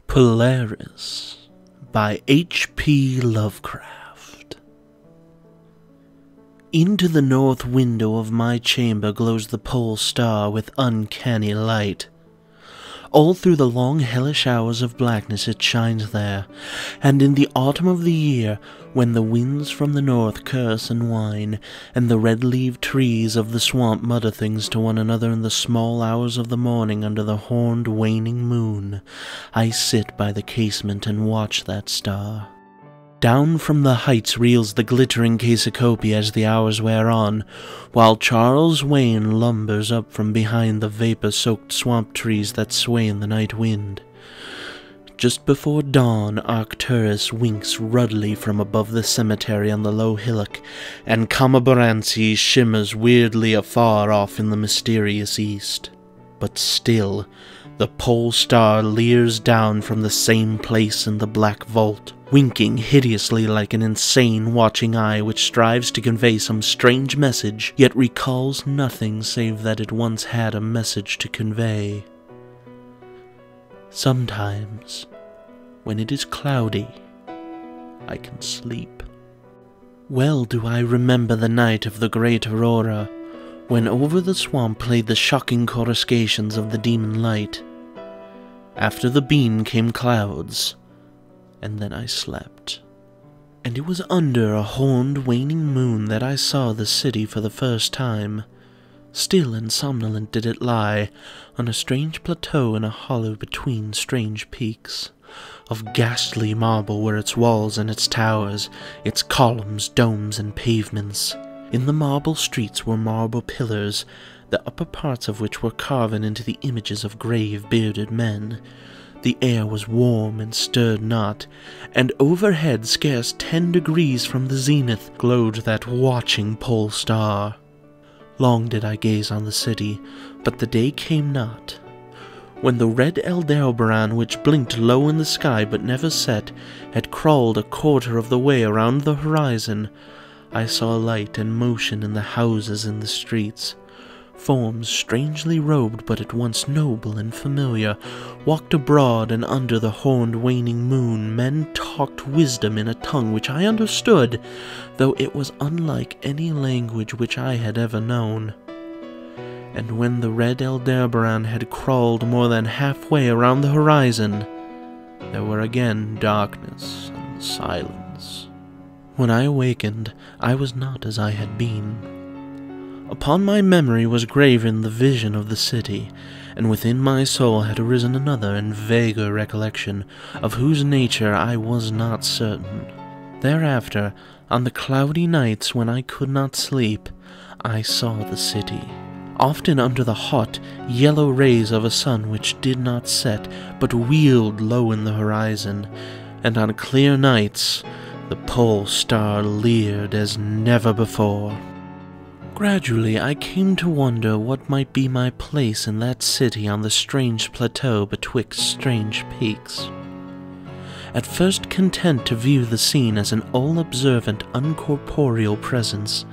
Polaris by H.P. Lovecraft. Into the north window of my chamber glows the pole star with uncanny light. All through the long hellish hours of blackness it shines there, and in the autumn of the year, when the winds from the north curse and whine, and the red-leaved trees of the swamp mutter things to one another in the small hours of the morning under the horned waning moon, I sit by the casement and watch that star. Down from the heights reels the glittering Cassicopia as the hours wear on, while Charles Wayne lumbers up from behind the vapor-soaked swamp trees that sway in the night wind. Just before dawn, Arcturus winks ruddily from above the cemetery on the low hillock, and Camaborancy shimmers weirdly afar off in the mysterious east. But still, the pole star leers down from the same place in the black vault, winking hideously like an insane watching eye which strives to convey some strange message, yet recalls nothing save that it once had a message to convey. Sometimes, when it is cloudy, I can sleep. Well do I remember the night of the great aurora, when over the swamp played the shocking coruscations of the demon light. After the beam came clouds, and then I slept. And it was under a horned waning moon that I saw the city for the first time. Still and somnolent did it lie, on a strange plateau in a hollow between strange peaks. Of ghastly marble were its walls and its towers, its columns, domes, and pavements. In the marble streets were marble pillars, the upper parts of which were carven into the images of grave, bearded men. The air was warm and stirred not, and overhead, scarce 10 degrees from the zenith, glowed that watching pole star. Long did I gaze on the city, but the day came not. When the red Aldebaran, which blinked low in the sky but never set, had crawled a quarter of the way around the horizon, I saw light and motion in the houses and the streets. Forms strangely robed but at once noble and familiar walked abroad, and under the horned waning moon men talked wisdom in a tongue which I understood, though it was unlike any language which I had ever known. And when the red Aldebaran had crawled more than halfway around the horizon, there were again darkness and silence. When I awakened, I was not as I had been. Upon my memory was graven the vision of the city, and within my soul had arisen another and vaguer recollection, of whose nature I was not certain. Thereafter, on the cloudy nights when I could not sleep, I saw the city, often under the hot, yellow rays of a sun which did not set, but wheeled low in the horizon, and on clear nights the pole star leered as never before. Gradually I came to wonder what might be my place in that city on the strange plateau betwixt strange peaks. At first content to view the scene as an all-observant, uncorporeal presence,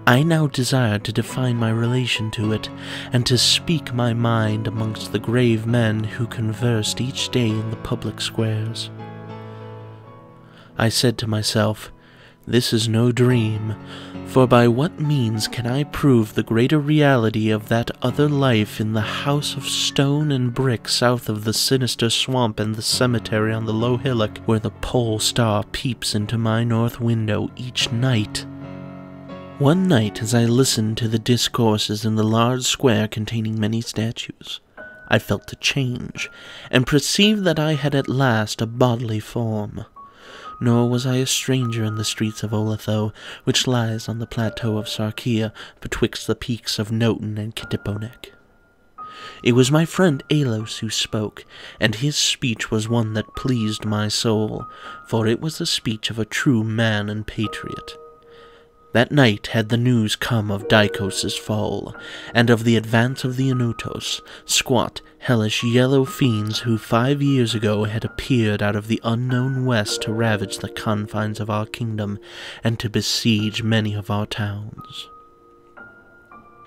I now desired to define my relation to it, and to speak my mind amongst the grave men who conversed each day in the public squares. I said to myself, "This is no dream, for by what means can I prove the greater reality of that other life in the house of stone and brick south of the sinister swamp and the cemetery on the low hillock where the pole star peeps into my north window each night?" One night, as I listened to the discourses in the large square containing many statues, I felt a change, and perceived that I had at last a bodily form. Nor was I a stranger in the streets of Olatho, which lies on the plateau of Sarkia, betwixt the peaks of Noten and Kittiponek. It was my friend Alos who spoke, and his speech was one that pleased my soul, for it was the speech of a true man and patriot. That night had the news come of Dikos' fall, and of the advance of the Anutos, squat, hellish yellow fiends who 5 years ago had appeared out of the unknown west to ravage the confines of our kingdom, and to besiege many of our towns.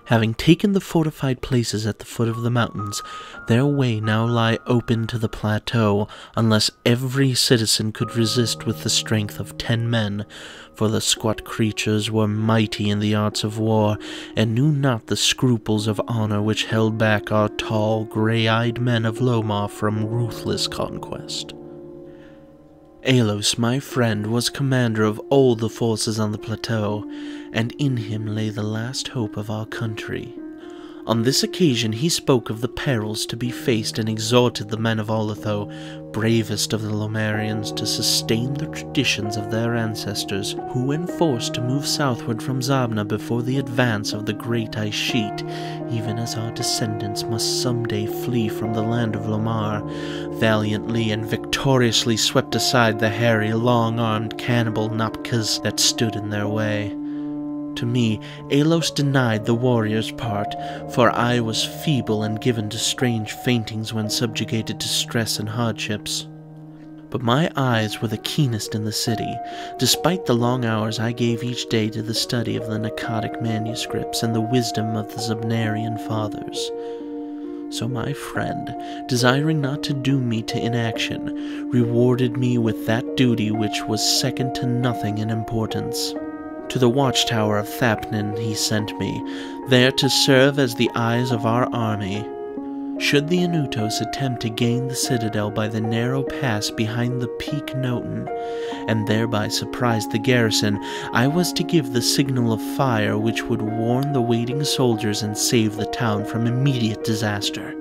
Having taken the fortified places at the foot of the mountains, their way now lay open to the plateau, unless every citizen could resist with the strength of 10 men, for the squat creatures were mighty in the arts of war, and knew not the scruples of honor which held back our tall, grey-eyed men of Lomar from ruthless conquest. Alos, my friend, was commander of all the forces on the plateau, and in him lay the last hope of our country. On this occasion he spoke of the perils to be faced and exhorted the men of Olitho, bravest of the Lomarians, to sustain the traditions of their ancestors, who when forced to move southward from Zabna before the advance of the great ice sheet, even as our descendants must someday flee from the land of Lomar, valiantly and victoriously swept aside the hairy, long-armed cannibal Napkas that stood in their way. To me, Alos denied the warrior's part, for I was feeble and given to strange faintings when subjugated to stress and hardships. But my eyes were the keenest in the city, despite the long hours I gave each day to the study of the Narratic manuscripts and the wisdom of the Zabnarian fathers. So my friend, desiring not to doom me to inaction, rewarded me with that duty which was second to nothing in importance. To the watchtower of Thapnin he sent me, there to serve as the eyes of our army. Should the Anutos attempt to gain the citadel by the narrow pass behind the Peak Noten, and thereby surprise the garrison, I was to give the signal of fire which would warn the waiting soldiers and save the town from immediate disaster.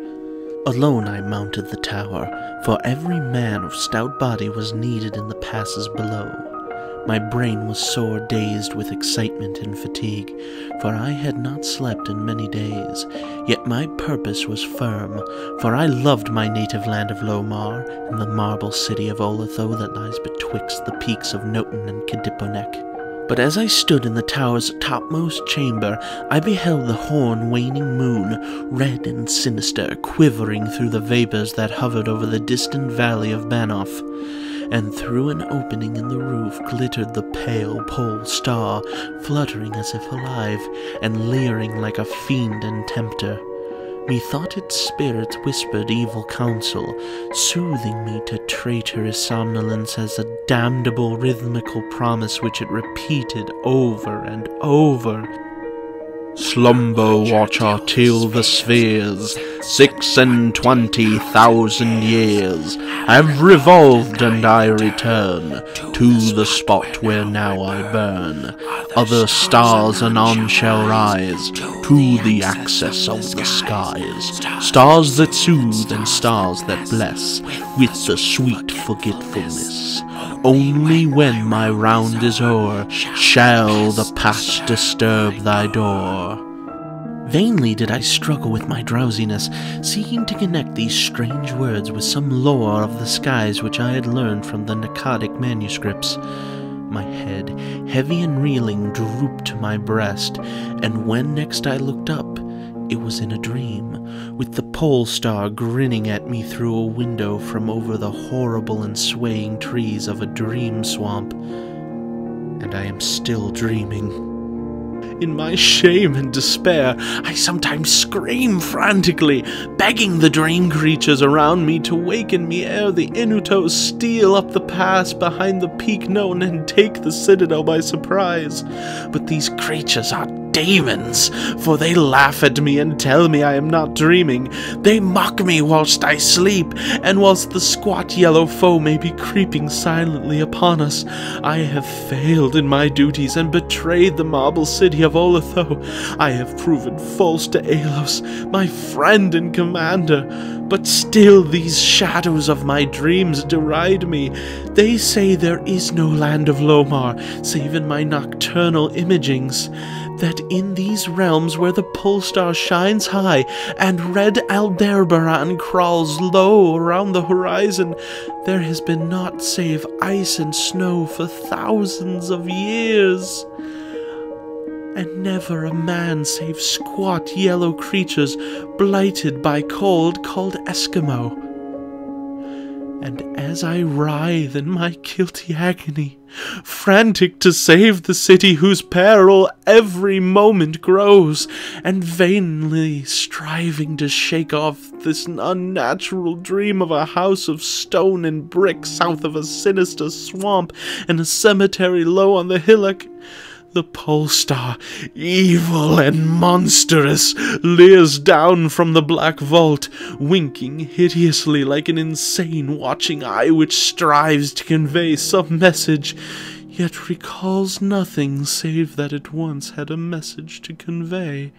Alone I mounted the tower, for every man of stout body was needed in the passes below. My brain was sore dazed with excitement and fatigue, for I had not slept in many days, yet my purpose was firm, for I loved my native land of Lomar, and the marble city of Olitho that lies betwixt the peaks of Noten and Kediponek. But as I stood in the tower's topmost chamber, I beheld the horn-waning moon, red and sinister, quivering through the vapors that hovered over the distant valley of Banoff, and through an opening in the roof glittered the pale pole star, fluttering as if alive, and leering like a fiend and tempter. Methought its spirits whispered evil counsel, soothing me to traitorous somnolence as a damnable rhythmical promise which it repeated over and over. Slumber watcher till the spheres, 26,000 years, have revolved and I return to the spot where now I burn. Other stars anon shall rise to the access of the skies, stars that soothe and stars that bless with the sweet forgetfulness. Only when my round is o'er shall the past disturb thy door. Vainly did I struggle with my drowsiness, seeking to connect these strange words with some lore of the skies which I had learned from the Narratic manuscripts. My head, heavy and reeling, drooped to my breast, and when next I looked up, it was in a dream, with the pole star grinning at me through a window from over the horrible and swaying trees of a dream swamp. And I am still dreaming. In my shame and despair, I sometimes scream frantically, begging the dream creatures around me to waken me ere the Inutos steal up the pass behind the Peak Known and take the citadel by surprise. But these creatures are demons, for they laugh at me and tell me I am not dreaming. They mock me whilst I sleep, and whilst the squat yellow foe may be creeping silently upon us, I have failed in my duties and betrayed the marble city of Olitho. I have proven false to Alos, my friend and commander, but still these shadows of my dreams deride me. They say there is no land of Lomar, save in my nocturnal imagings, that in these realms where the pole star shines high and red Aldebaran crawls low around the horizon, there has been naught save ice and snow for thousands of years, and never a man save squat yellow creatures blighted by cold called Eskimo. And as I writhe in my guilty agony, frantic to save the city whose peril every moment grows, and vainly striving to shake off this unnatural dream of a house of stone and brick south of a sinister swamp and a cemetery low on the hillock, the pole star, evil and monstrous, leers down from the black vault, winking hideously like an insane watching eye which strives to convey some message, yet recalls nothing save that it once had a message to convey.